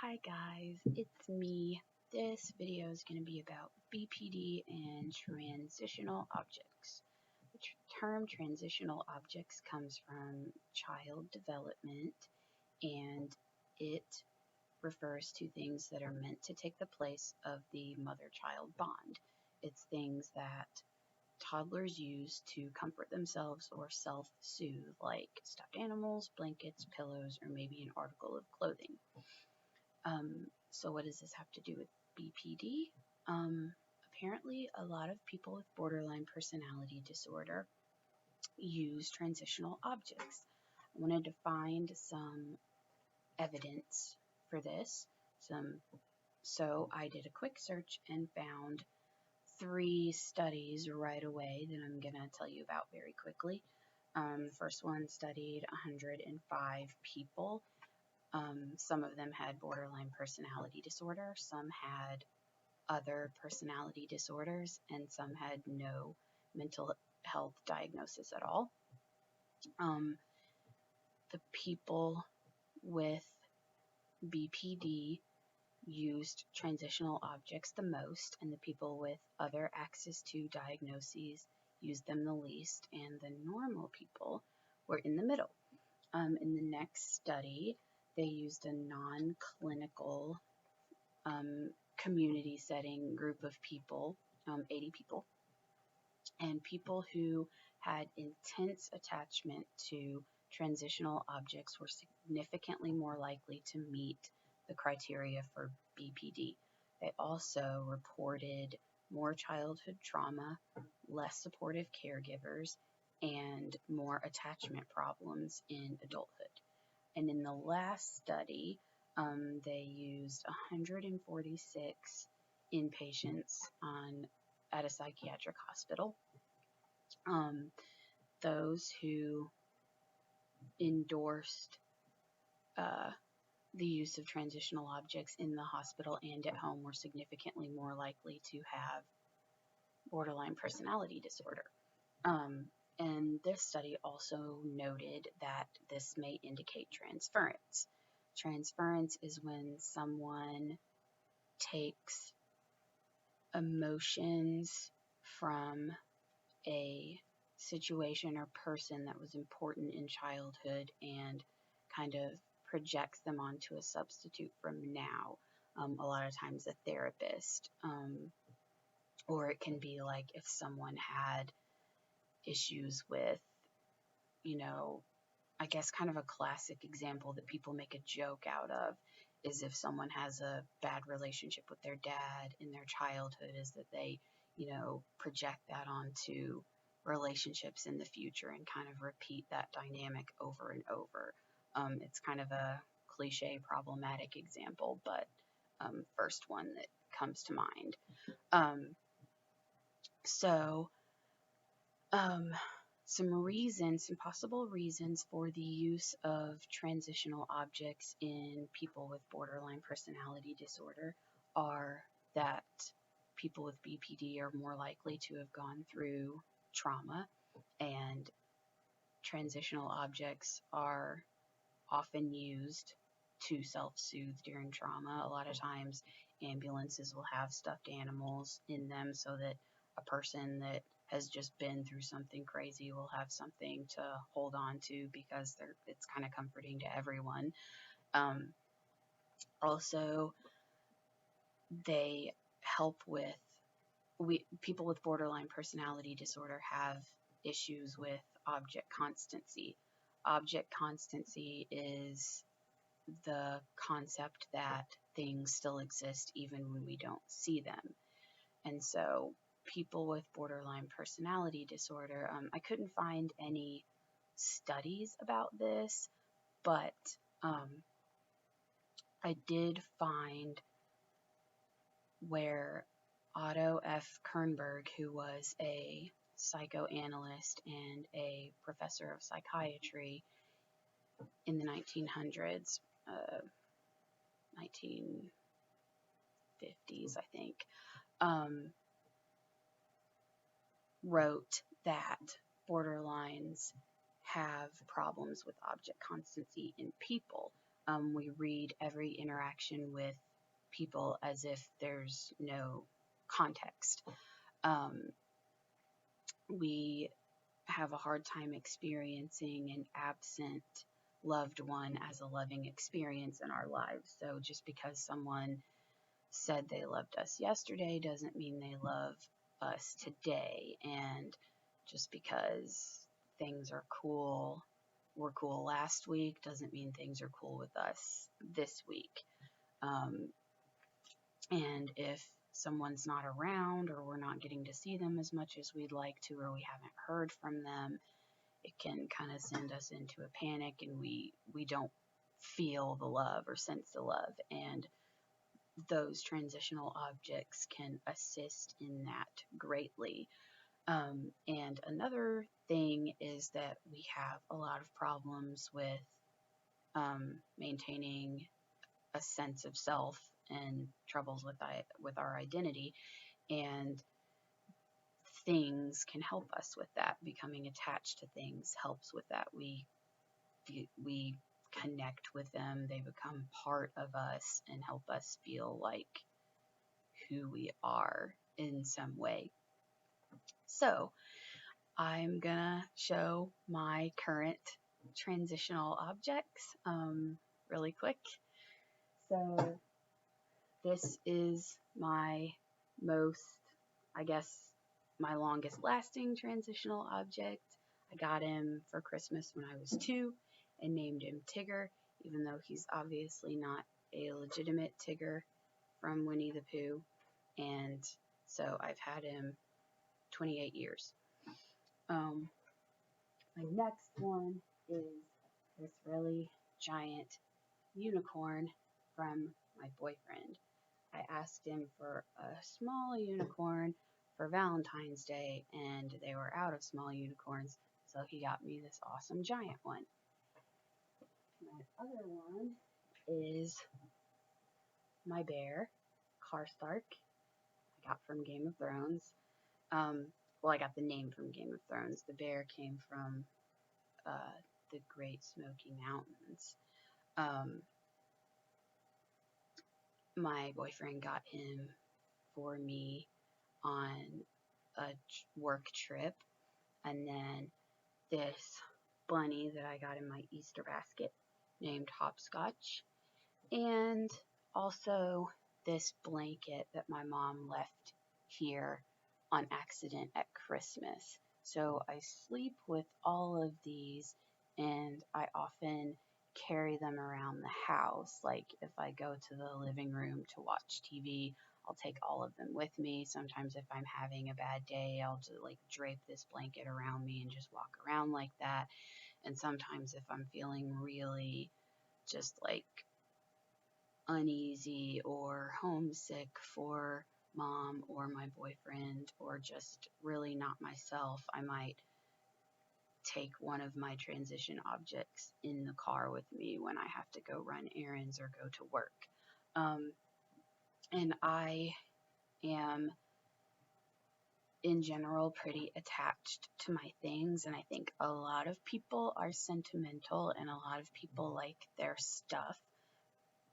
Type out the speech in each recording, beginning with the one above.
Hi guys, it's me. This video is going to be about BPD and transitional objects. The term transitional objects comes from child development, and it refers to things that are meant to take the place of the mother-child bond. It's things that toddlers use to comfort themselves or self-soothe, like stuffed animals, blankets, pillows, or maybe an article of clothing. So what does this have to do with BPD? Apparently, a lot of people with borderline personality disorder use transitional objects. I wanted to find some evidence for this. So I did a quick search and found 3 studies right away that I'm going to tell you about very quickly. The first one studied 105 people. Some of them had borderline personality disorder, some had other personality disorders, and some had no mental health diagnosis at all. The people with BPD used transitional objects the most, and the people with other access to diagnoses used them the least, and the normal people were in the middle. In the next study, they used a non-clinical community setting group of people, 80 people, and people who had intense attachment to transitional objects were significantly more likely to meet the criteria for BPD. They also reported more childhood trauma, less supportive caregivers, and more attachment problems in adulthood. And in the last study, they used 146 inpatients at a psychiatric hospital. Those who endorsed the use of transitional objects in the hospital and at home were significantly more likely to have borderline personality disorder. And this study also noted that this may indicate transference. Transference is when someone takes emotions from a situation or person that was important in childhood and kind of projects them onto a substitute from now. A lot of times a therapist, or it can be like if someone had issues with, I guess kind of a classic example that people make a joke out of is if someone has a bad relationship with their dad in their childhood, is that they, project that onto relationships in the future and kind of repeat that dynamic over and over. It's kind of a cliche, problematic example, but first one that comes to mind. Some possible reasons for the use of transitional objects in people with borderline personality disorder are that people with BPD are more likely to have gone through trauma, and transitional objects are often used to self-soothe during trauma. A lot of times ambulances will have stuffed animals in them so that a person that has just been through something crazy will have something to hold on to because it's kind of comforting to everyone. Also, they help with people with borderline personality disorder have issues with object constancy. Object constancy is the concept that things still exist even when we don't see them. And so people with borderline personality disorder, I couldn't find any studies about this, but I did find where Otto F. Kernberg, who was a psychoanalyst and a professor of psychiatry in the 1900s, 1950s, I think, wrote that borderlines have problems with object constancy in people, We read every interaction with people as if there's no context. We have a hard time experiencing an absent loved one as a loving experience in our lives. So just because someone said they loved us yesterday doesn't mean they love us today. And just because things are cool, were cool last week, doesn't mean things are cool with us this week. And if someone's not around, or we're not getting to see them as much as we'd like to, or we haven't heard from them, it can kind of send us into a panic, and we don't feel the love or sense the love. And those transitional objects can assist in that greatly. And another thing is that we have a lot of problems with maintaining a sense of self, and troubles with our identity, and things can help us with that. Becoming attached to things helps with that. We connect with them, they become part of us and help us feel like who we are in some way. So I'm gonna show my current transitional objects really quick. So this is my most, I guess, my longest lasting transitional object. I got him for Christmas when I was 2 and named him Tigger, even though he's obviously not a legitimate Tigger from Winnie the Pooh. And so I've had him 28 years. My next one is this really giant unicorn from my boyfriend. I asked him for a small unicorn for Valentine's Day, and they were out of small unicorns, so he got me this awesome giant one. My other one is my bear, Karstark, I got from Game of Thrones. Well, I got the name from Game of Thrones. The bear came from the Great Smoky Mountains. My boyfriend got him for me on a work trip, and then this bunny that I got in my Easter basket named Hopscotch, and also this blanket that my mom left here on accident at Christmas. So I sleep with all of these, and I often carry them around the house. Like if I go to the living room to watch TV, I'll take all of them with me. Sometimes if I'm having a bad day, I'll just like drape this blanket around me and just walk around like that. And sometimes if I'm feeling really just like uneasy or homesick for mom or my boyfriend, or just really not myself, I might take one of my transition objects in the car with me when I have to go run errands or go to work. And I am in general pretty attached to my things, and I think a lot of people are sentimental and a lot of people like their stuff,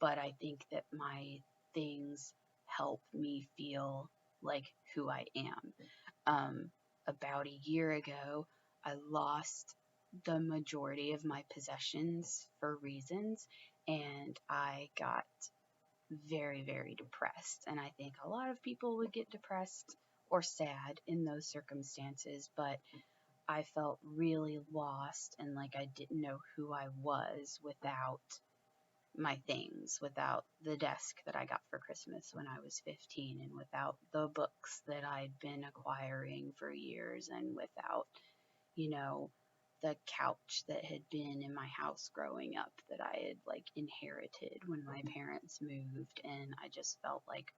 but I think that my things help me feel like who I am. About a year ago, I lost the majority of my possessions for reasons, and I got very, very depressed. And I think a lot of people would get depressed or sad in those circumstances, but I felt really lost and like I didn't know who I was without my things, without the desk that I got for Christmas when I was 15, and without the books that I'd been acquiring for years, and without, the couch that had been in my house growing up that I had like inherited when my parents moved. And I just felt like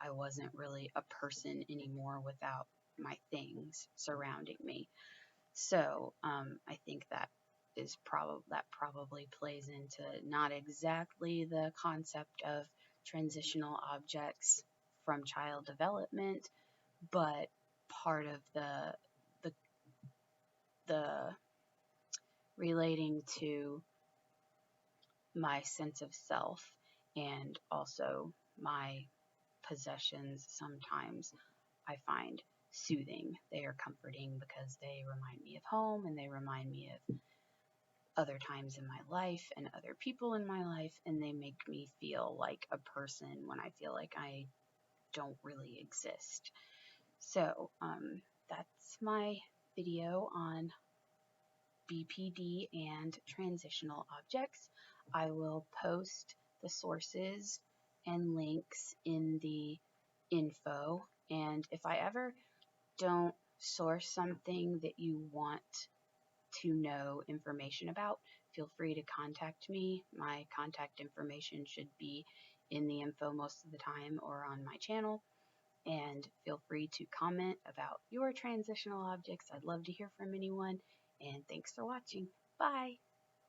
I wasn't really a person anymore without my things surrounding me. So I think that probably plays into not exactly the concept of transitional objects from child development, but part of the relating to my sense of self and also my possessions sometimes I find soothing. They are comforting because they remind me of home and they remind me of other times in my life and other people in my life, and they make me feel like a person when I feel like I don't really exist. So that's my video on BPD and transitional objects. I will post the sources and links in the info, and if I ever don't source something that you want to know information about, feel free to contact me. My contact information should be in the info most of the time or on my channel. And feel free to comment about your transitional objects. I'd love to hear from anyone. And thanks for watching. Bye.